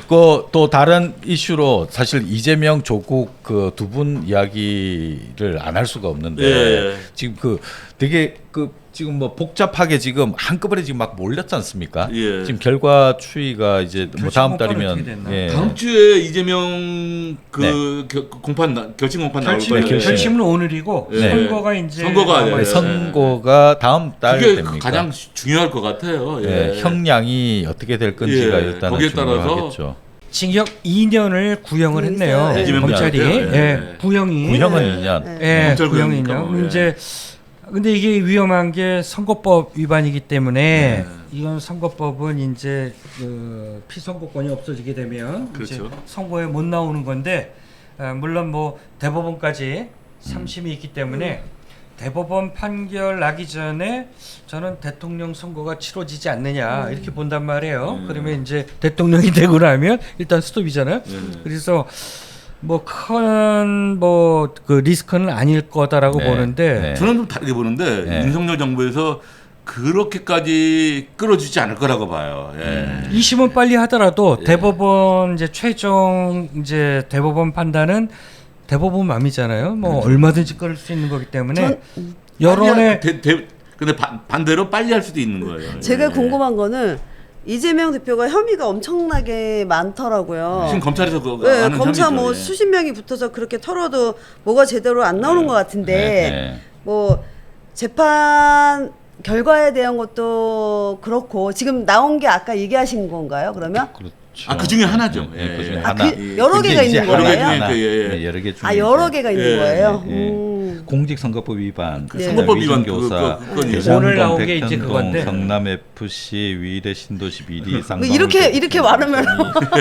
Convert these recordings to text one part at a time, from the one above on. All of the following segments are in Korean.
그 또 다른 이슈로 사실 이재명 조국 그 두 분 이야기를 안 할 수가 없는데 예. 지금 그 되게 그 지금 뭐 복잡하게 지금 한꺼번에 지금 막 몰렸지 않습니까? 예. 지금 결과 추이가 이제 뭐 다음 달이면 다음 주에 이재명 그 결심 공판 나올 거예요. 결심은 오늘이고 네. 선거가 이제 선거가 선거가 다음 달 그게 됩니까? 가장 중요할 것 같아요. 예. 예, 형량이 어떻게 될 건지가 예, 일단은 거기에 따라서 중요하겠죠. 징역 2년을 구형을 했네요. 네. 검찰이 예. 구형이 구형은 2년. 구형 구형이니까 2년. 뭐, 예. 이제 근데 이게 위험한 게 선거법 위반이기 때문에 이건 선거법은 이제 그 피선거권이 없어지게 되면 그렇죠. 이제 선거에 못 나오는 건데 물론 뭐 대법원까지 3심이 있기 때문에 대법원 판결 나기 전에 저는 대통령 선거가 치러지지 않느냐 이렇게 본단 말이에요. 그러면 이제 대통령이 되고 나면 일단 스톱이잖아요. 그래서 뭐 큰 뭐 그 리스크는 아닐 거다라고 네. 보는데 네. 저는 좀 다르게 보는데 네. 윤석열 정부에서 그렇게까지 끌어주지 않을 거라고 봐요. 예. 2심은 빨리 하더라도 대법원 이제 최종 이제 대법원 판단은 대법원 맘이잖아요. 뭐 얼마든지 끌을 수 있는 거기 때문에 여론의 근데 반대로 빨리 할 수도 있는 거예요. 제가 예. 궁금한 거는 이재명 대표가 혐의가 엄청나게 많더라고요. 지금 검찰에서 그거 네, 아는 검사 혐의죠. 뭐 예. 수십 명이 붙어서 그렇게 털어도 뭐가 제대로 안 나오는 것 같은데 네. 뭐 재판 결과에 대한 것도 그렇고 지금 나온 게 아까 얘기하신 건가요? 그러면 그렇죠. 그 중에 하나죠. 네, 그 중에 아, 하나. 그 여러 근데 개가 이제 있는 여러 개 거예요? 중에 하나. 예, 예. 네, 여러 개 중에 아 여러 이제 개가 있는 예, 거예요. 예. 공직선거법 위반, 네. 선거법 위반 위정교사, 그건 대장동, 오늘 나온 게 이제 백현동, 그건데. 성남 FC, 위례 신도시 비리, 쌍방 이렇게 많으면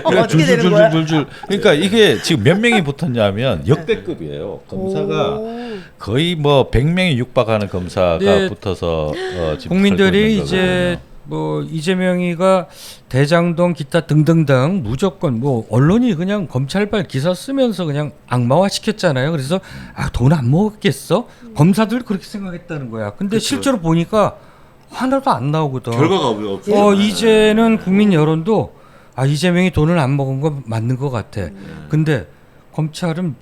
어떻게 되는 거야? 줄줄줄줄. 그러니까 이게 지금 몇 명이 붙었냐면 역대급이에요. 검사가 오. 거의 뭐 100명이 육박하는 검사가 네. 붙어서 지금 국민들이 털고 있는 이제 거거든요. 뭐 이재명이가 대장동 기타 등등등 무조건 뭐 언론이 그냥 검찰발 기사 쓰면서 그냥 악마화 시켰잖아요. 그래서 돈 안 먹었겠어? 검사들 그렇게 생각했다는 거야. 근데 그쵸. 실제로 보니까 하나도 안 나오거든. 결과가 없어요. 이제는 국민 여론도 이재명이 돈을 안 먹은 건 맞는 것 같아. 근데 검찰은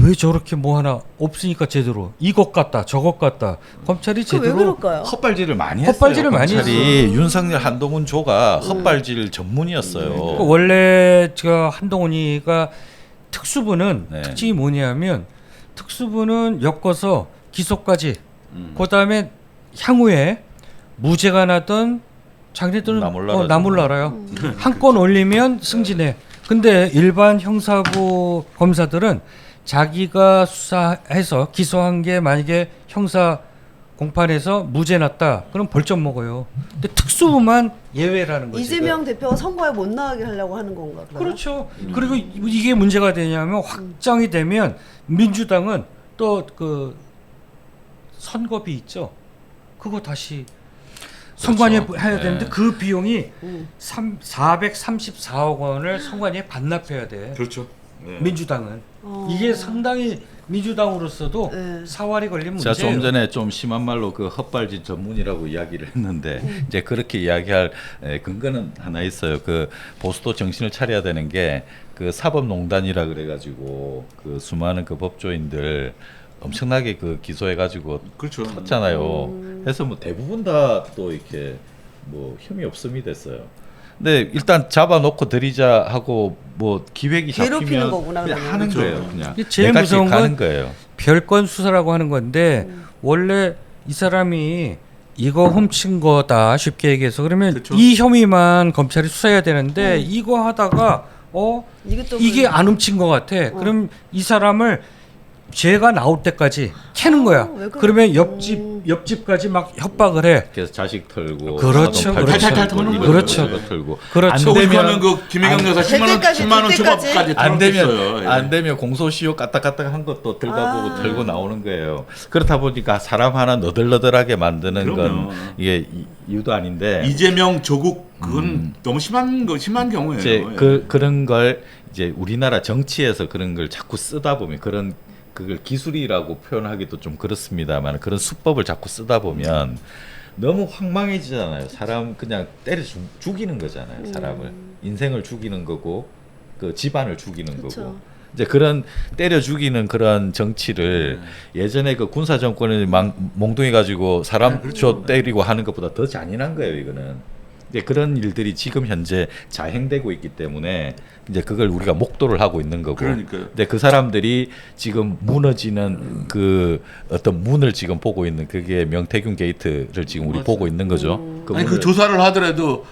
왜 저렇게 뭐 하나 없으니까 제대로 이것 같다 저것 같다 검찰이 그 왜 제대로 그럴까요? 헛발질을 많이 했어요. 헛발질을 많이 검찰이 윤석열 한동훈 조가 헛발질 전문이었어요. 그 원래 저 한동훈이가 특수부는 네. 특징이 뭐냐면 특수부는 엮어서 기소까지 그다음에 향후에 무죄가 나던 자기네들은 나몰라라죠. 나몰라라요. 한 건 올리면 승진해. 근데 일반 형사부 검사들은 자기가 수사해서 기소한 게 만약에 형사 공판에서 무죄 났다. 그럼 벌점 먹어요. 근데 특수부만 예외라는 거지. 이재명 대표가 선거에 못 나가게 하려고 하는 건가? 그러면? 그렇죠. 그리고 이게 문제가 되냐면 확정이 되면 민주당은 또 그 선거비 있죠. 그거 다시 선관위에 그렇죠. 해야 네. 되는데 그 비용이 434억 원을 선관위에 반납해야 돼. 그렇죠. 네. 민주당은 이게 상당히 민주당으로서도 네. 사활이 걸린 제가 문제예요. 좀 전에 좀 심한 말로 그 헛발질 전문이라고 이야기를 했는데 이제 그렇게 이야기할 근거는 하나 있어요. 그 보수도 정신을 차려야 되는 게 그 사법농단이라 그래가지고 그 수많은 그 법조인들 엄청나게 그 기소해가지고 그렇죠. 탔잖아요. 그래서 뭐 대부분 다 또 이렇게 뭐 혐의 없음이 됐어요. 근데 일단 잡아놓고 들이자 하고 뭐 기획이 괴롭히는 잡히면 거구나, 그냥 그러면. 하는 그렇죠. 거예요. 그냥 이게 제일 내각질 무서운 가는 건 거예요. 별건 수사라고 하는 건데 원래 이 사람이 이거 훔친 거다 쉽게 얘기해서 그러면 그쵸. 이 혐의만 검찰이 수사해야 되는데 이거 하다가 이것도 이게 안 훔친 것 같아. 그럼 이 사람을 죄가 나올 때까지 캐는 거야. 왜 그래? 그러면 옆집까지 막 협박을 해. 그래서 자식 털고 그렇죠, 아동 그렇죠. 탈탈 털고 이거 그렇죠. 이거 털고 그렇죠. 안 또 되면 그러면 그 김혜경 여사 10만 원 그때까지, 10만 원 그때까지. 초밥까지 안 되면 털었겠어요. 예. 안 되면 공소시효 까딱까딱한 것도 들어가보고 털고 나오는 거예요. 그렇다 보니까 사람 하나 너덜너덜하게 만드는 그럼요. 건 이게 이유도 아닌데 이재명 조국 그건 너무 심한 경우예요. 이제 예. 그런 걸 이제 우리나라 정치에서 그런 걸 자꾸 쓰다 보면 그걸 기술이라고 표현하기도 좀 그렇습니다만 그런 수법을 자꾸 쓰다 보면 너무 황망해지잖아요. 사람 그냥 때려 죽이는 거잖아요. 사람을 인생을 죽이는 거고 그 집안을 죽이는 그쵸. 거고. 이제 그런 때려 죽이는 그런 정치를 예전에 그 군사 정권을 몽둥이 가지고 사람 때리고 하는 것보다 더 잔인한 거예요. 이거는. 이제 그런 일들이 지금 현재 자행되고 있기 때문에 이제 그걸 우리가 목도를 하고 있는 거고. 그러니까요. 근데 그 사람들이 지금 무너지는 그 어떤 문을 지금 보고 있는 그게 명태균 게이트를 지금 우리 보고 있는 거죠. 아니 그 문을- 조사를 하더라도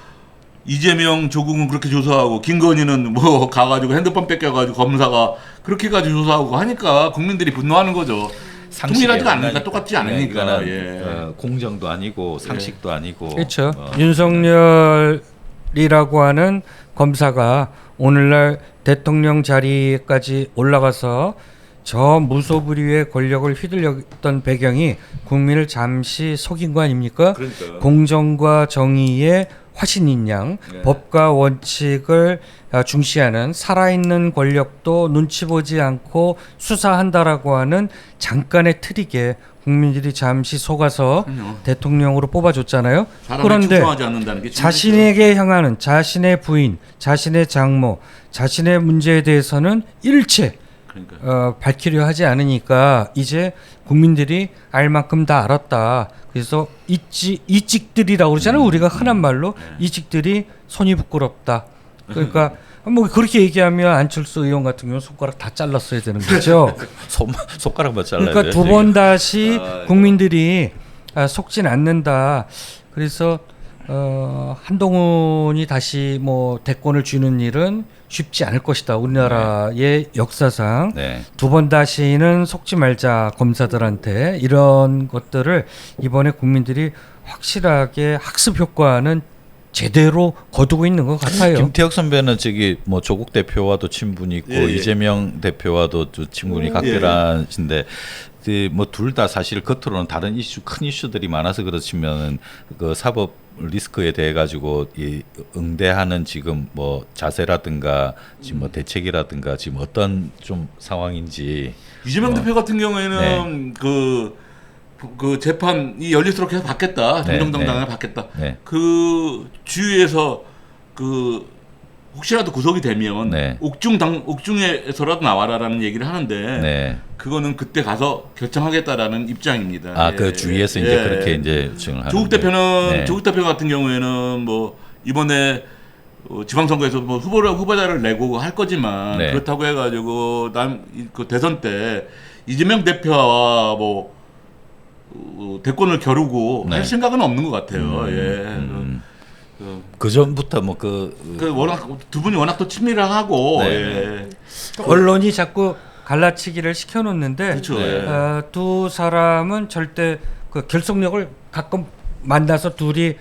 이재명, 조국은 그렇게 조사하고 김건희는 뭐 가가지고 핸드폰 뺏겨가지고 검사가 그렇게 가지고 조사하고 하니까 국민들이 분노하는 거죠. 상식에 통일하지가 않으니까 원하니까. 똑같지 않으니까. 이거는, 예. 공정도 아니고 상식도 아니고. 그렇죠. 어, 윤석열이라고 하는 검사가 오늘날 대통령 자리까지 올라가서 저 무소불위의 권력을 휘둘렸던 배경이 국민을 잠시 속인 거 아닙니까? 그러니까요. 공정과 정의의 화신인 양, 네. 법과 원칙을 중시하는 살아있는 권력도 눈치 보지 않고 수사한다라고 하는 잠깐의 트릭에 국민들이 잠시 속아서 그럼요. 대통령으로 뽑아줬잖아요. 사람이 그런데 충성하지 않는다는 게 자신에게 향하는 자신의 부인, 자신의 장모, 자신의 문제에 대해서는 일체 그러니까. 밝히려 하지 않으니까 이제 국민들이 알 만큼 다 알았다. 그래서 이찍들이라고 그러잖아요. 우리가 흔한 말로 이찍들이 손이 부끄럽다. 그러니까 뭐 그렇게 얘기하면 안철수 의원 같은 경우는 손가락 다 잘랐어야 되는 거죠. 손가락만 잘라야 그러니까 돼요, 두 번 다시 아, 국민들이 속진 않는다. 그래서 한동훈이 다시 뭐 대권을 쥐는 일은 쉽지 않을 것이다. 우리나라의 역사상 네. 두 번 다시는 속지 말자 검사들한테 이런 것들을 이번에 국민들이 확실하게 학습 효과는 제대로 거두고 있는 것 같아요. 김태혁 선배는 저기 뭐 조국 대표와도 친분이 있고 예, 예. 이재명 대표와도 또 친분이 각별하신데 뭐 둘 다 사실 겉으로는 다른 이슈 큰 이슈들이 많아서 그렇지만은 그 사법 리스크에 대해 가지고 이 응대하는 지금 뭐 자세라든가 지금 뭐 대책이라든가 지금 어떤 좀 상황인지 이재명 대표 같은 경우에는 그 재판이 열릴수록 계속 받겠다. 네, 정정당당하게 네. 받겠다. 네. 그 주위에서 그 혹시라도 구속이 되면 네. 옥중에서라도 나와라라는 얘기를 하는데 네. 그거는 그때 가서 결정하겠다라는 입장입니다. 아 예. 그 주위에서 이제 예. 그렇게 이제 주장을 하는 조국 대표는 네. 조국 대표 같은 경우에는 뭐 이번에 지방선거에서 뭐 후보자를 내고 할 거지만 네. 그렇다고 해가지고 그 대선 때 이재명 대표와 뭐 대권을 겨루고 네. 할 생각은 없는 것 같아요. 그 전부터 뭐그 그 워낙 두 분이 워낙 또 친밀하고 네, 예. 언론이 자꾸 갈라치기를 시켜놓는데 그렇죠. 네. 예. 두 사람은 절대 그 결속력을 가끔 만나서 둘이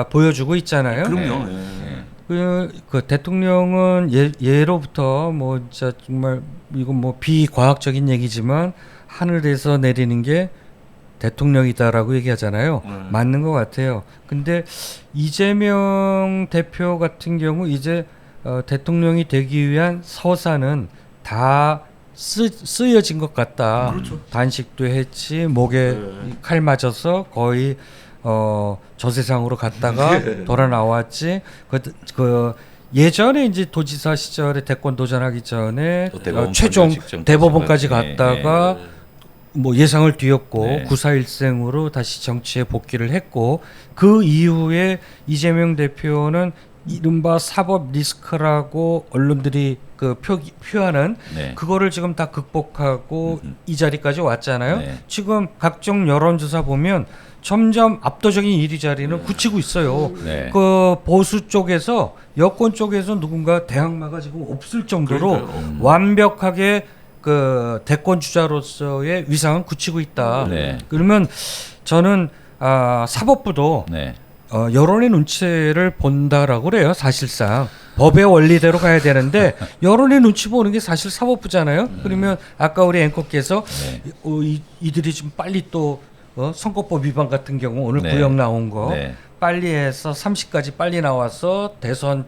보여주고 있잖아요. 그럼요. 네. 예. 그 대통령은 예로부터 뭐 진짜 정말 이건 뭐 비과학적인 얘기지만 하늘에서 내리는 게 대통령이다라고 얘기하잖아요. 맞는 것 같아요. 근데 이재명 대표 같은 경우 이제 대통령이 되기 위한 서사는 다 쓰여진 것 같다. 그렇죠. 단식도 했지, 목에 네. 칼 맞아서 거의 저 세상으로 갔다가 돌아 나왔지. 그 예전에 이제 도지사 시절에 대권 도전하기 전에 또 대법원 최종 판결 직전까지 대법원까지 네, 갔다가 뭐 예상을 뒤엎고 네. 구사일생으로 다시 정치에 복귀를 했고 그 이후에 이재명 대표는 이른바 사법 리스크라고 언론들이 그 표하는 네. 그거를 지금 다 극복하고 이 자리까지 왔잖아요. 네. 지금 각종 여론조사 보면 점점 압도적인 1위 자리는 굳히고 있어요. 네. 그 보수 쪽에서 여권 쪽에서 누군가 대항마가 지금 없을 정도로 그러니까요. 완벽하게 그 대권 주자로서의 위상은 굳히고 있다. 네. 그러면 저는 사법부도 네. 여론의 눈치를 본다라고 그래요. 사실상 법의 원리대로 가야 되는데 여론의 눈치 보는 게 사실 사법부잖아요. 그러면 아까 우리 앵커께서 네. 이들이 좀 빨리 또 선거법 위반 같은 경우 오늘 네. 구형 나온 거 네. 빨리 해서 30까지 빨리 나와서 대선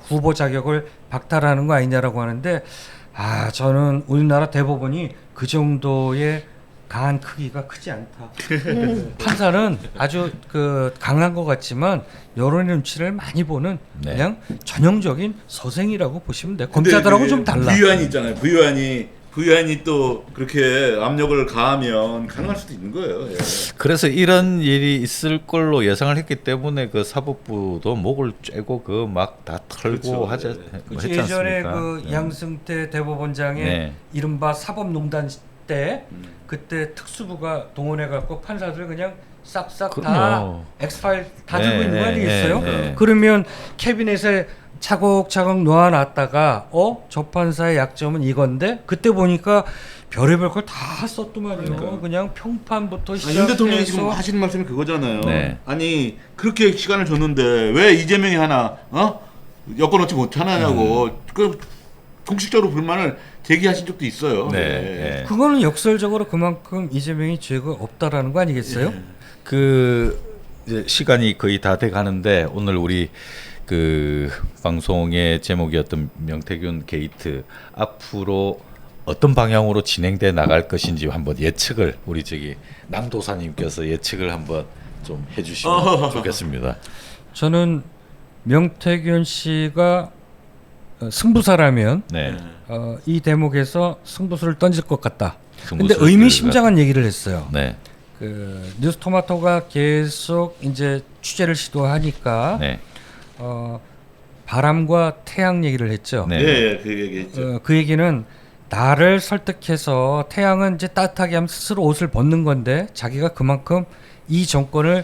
후보 자격을 박탈하는 거 아니냐라고 하는데 저는 우리나라 대법원이 그 정도의 강한 크기가 크지 않다. 판사는 아주 그 강한 것 같지만 여론의 눈치를 많이 보는 네. 그냥 전형적인 서생이라고 보시면 돼요. 검사들하고 좀 달라. 부유한이 있잖아요. 부유한이 또 그렇게 압력을 가하면 가능할 수도 있는 거예요. 예. 그래서 이런 일이 있을 걸로 예상을 했기 때문에 그 사법부도 목을 쬐고 그 막 다 털고 그렇죠. 하자 예. 뭐 했지 예전에 않습니까? 그 양승태 대법원장의 네. 이른바 사법농단 때 그때 특수부가 동원해 갖고 판사들 그냥 싹싹 다 그럼요. 엑스파일 다 네, 들고 있는 거 네, 아니겠어요? 네, 네. 그러면 캐비넷에 차곡차곡 놓아놨다가 저 판사의 약점은 이건데 그때 보니까 별의별 걸 다 썼더만요. 그냥 평판부터 윤 시작해서 대통령이 지금 하시는 말씀이 그거잖아요. 네. 아니 그렇게 시간을 줬는데 왜 이재명이 하나 여권 얻지 못하느냐고 그 공식적으로 불만을 제기하신 적도 있어요. 네, 예. 네. 그거는 역설적으로 그만큼 이재명이 죄가 없다라는 거 아니겠어요? 그 이제 시간이 거의 다 돼 가는데 오늘 우리 그 방송의 제목이었던 명태균 게이트 앞으로 어떤 방향으로 진행돼 나갈 것인지 한번 예측을 우리 저기 남도사님께서 예측을 한번 좀 해주시면 좋겠습니다. 저는 명태균 씨가 승부사라면 네. 이 대목에서 승부수를 던질 것 같다. 근데 승부수를 의미심장한 얘기를 했어요. 네. 그 뉴스토마토가 계속 이제 취재를 시도하니까 네. 바람과 태양 얘기를 했죠. 네. 예, 그 얘기했죠. 그 얘기는 나를 설득해서 태양은 이제 따뜻하게 하면 스스로 옷을 벗는 건데 자기가 그만큼 이 정권을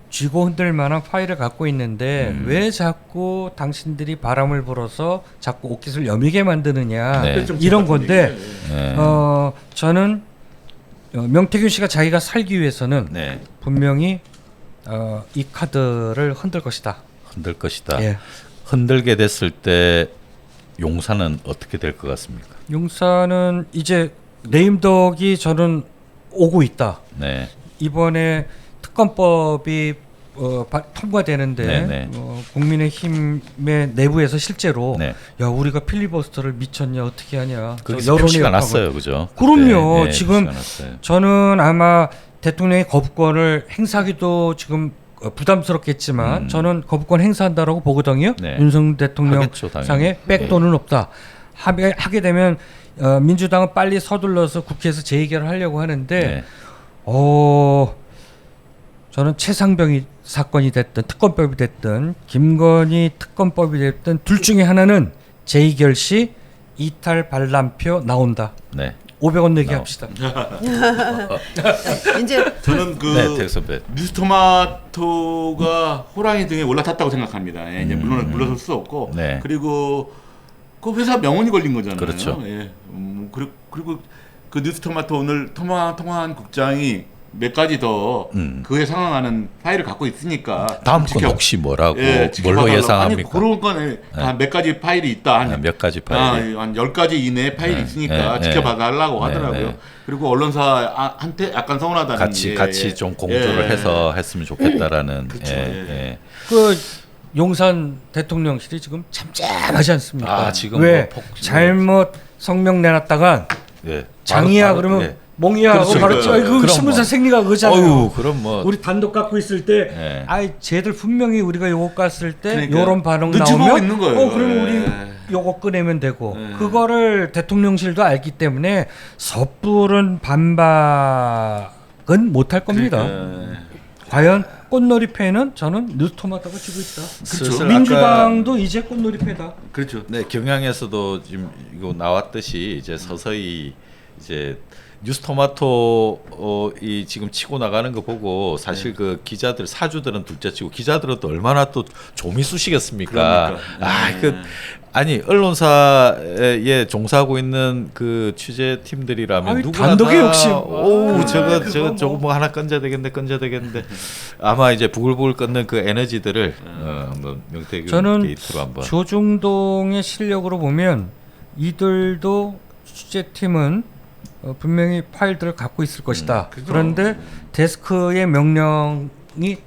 쥐고 흔들 만한 파일을 갖고 있는데 왜 자꾸 당신들이 바람을 불어서 자꾸 옷깃을 여미게 만드느냐 네. 이런 건데 네. 저는 명태균 씨가 자기가 살기 위해서는 네. 분명히 이 카드를 흔들 것이다. 흔들 것이다. 예. 흔들게 됐을 때 용사는 어떻게 될 것 같습니까? 용사는 이제 레임덕이 저는 오고 있다. 네. 이번에 특검법이 통과되는데 네네. 국민의힘의 내부에서 실제로 네. 야 우리가 필리버스터를 미쳤냐 어떻게 하냐 그게 저 여론이 표시가 역하고. 났어요, 그죠? 그럼요. 그때, 네, 지금 표시가 났어요. 저는 아마 대통령이 거부권을 행사하기도 지금 부담스럽겠지만 저는 거부권 행사한다라고 보거든요. 네. 윤석열 대통령 하겠죠, 당연히. 상에 백도는 없다. 하게 되면 민주당은 빨리 서둘러서 국회에서 재의결을 하려고 하는데 네. 저는 최상병이 사건이 됐든 특검법이 됐든 김건희 특검법이 됐든 둘 중에 하나는 재의결 시 이탈 반란표 나온다. 네. 500원 내기 합시다. 이제 저는 그 네, tek 선배. 뉴스토마토가 호랑이 등에 올라탔다고 생각합니다. 예, 이제 물러설 수 없고 네. 그리고 그 회사 명운이 걸린 거잖아요. 그렇죠. 예. 그리고 그 뉴스토마토 오늘 통화한 국장이 몇 가지 더 그에 상응하는 파일을 갖고 있으니까 다음 좀 건 혹시 뭐라고 예, 뭘로 지켜봐달라고. 예상합니까? 아니, 그런 건 몇 가지 파일이 있다. 아, 몇 가지 파일이. 한 10가지 이내에 파일이 네, 있으니까 네, 지켜봐달라고 네, 하더라고요. 네. 그리고 언론사한테 약간 서운하다는 같이 좀 공조를 해서 했으면 좋겠다라는. 그렇죠. 예, 예. 예. 그 용산 대통령실이 지금 잠잠하지 않습니까? 아, 지금 왜 뭐 잘못 성명 내놨다가 예. 장이야 바로, 그러면 예. 몽이야 하고 그렇죠. 바로 그러니까요. 그 그럼 신문사 뭐. 생리가 그잖아요. 어유, 그럼 뭐 우리 단독 갖고 있을 때, 예. 아이 쟤들 분명히 우리가 요거 깠을 때 그러니까요. 요런 반응 눈치 보고 나오면, 있는 거예요. 그러면 우리 예. 요거 꺼내면 되고, 예. 그거를 대통령실도 알기 때문에 섣부른 반박은 못할 겁니다. 그러니까. 과연 꽃놀이패는 저는 뉴스토마토가 지고 있다. 슬슬 민주당도 이제 꽃놀이패다. 그렇죠. 네, 경향에서도 지금 이거 나왔듯이 이제 서서히 이제 뉴스토마토 이 지금 치고 나가는 거 보고 사실 그 기자들 사주들은 둘째치고 기자들은 또 얼마나 또 좀이 쑤시겠습니까? 그러니까. 아니 언론사에 종사하고 있는 그 취재팀들이라면 아이, 누구나 단독의 다 욕심. 오 아, 저거 그거 저거 뭐 하나 건져야 되겠는데 아마 이제 부글부글 끓는 그 에너지들을 한번 명태균 저는 게이트로 한번 조중동의 실력으로 보면 이들도 취재팀은 분명히 파일들을 갖고 있을 것이다. 그죠. 그런데 데스크의 명령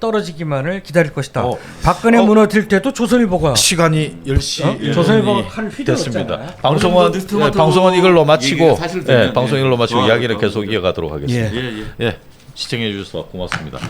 떨어지기만을 기다릴 것이다. 박근혜 어. 무너질 때도 조선일보가 시간이 10시 조선일보가 칼을 됐습니다. 휘둘렀잖아요. 방송은 오늘도 스토마토 방송은 이걸로 마치고 얘기가 사실 되면, 방송 이걸로 마치고 좋아요. 이야기를 계속 이어가도록 하겠습니다. 예, 예. 예, 시청해 주셔서 고맙습니다.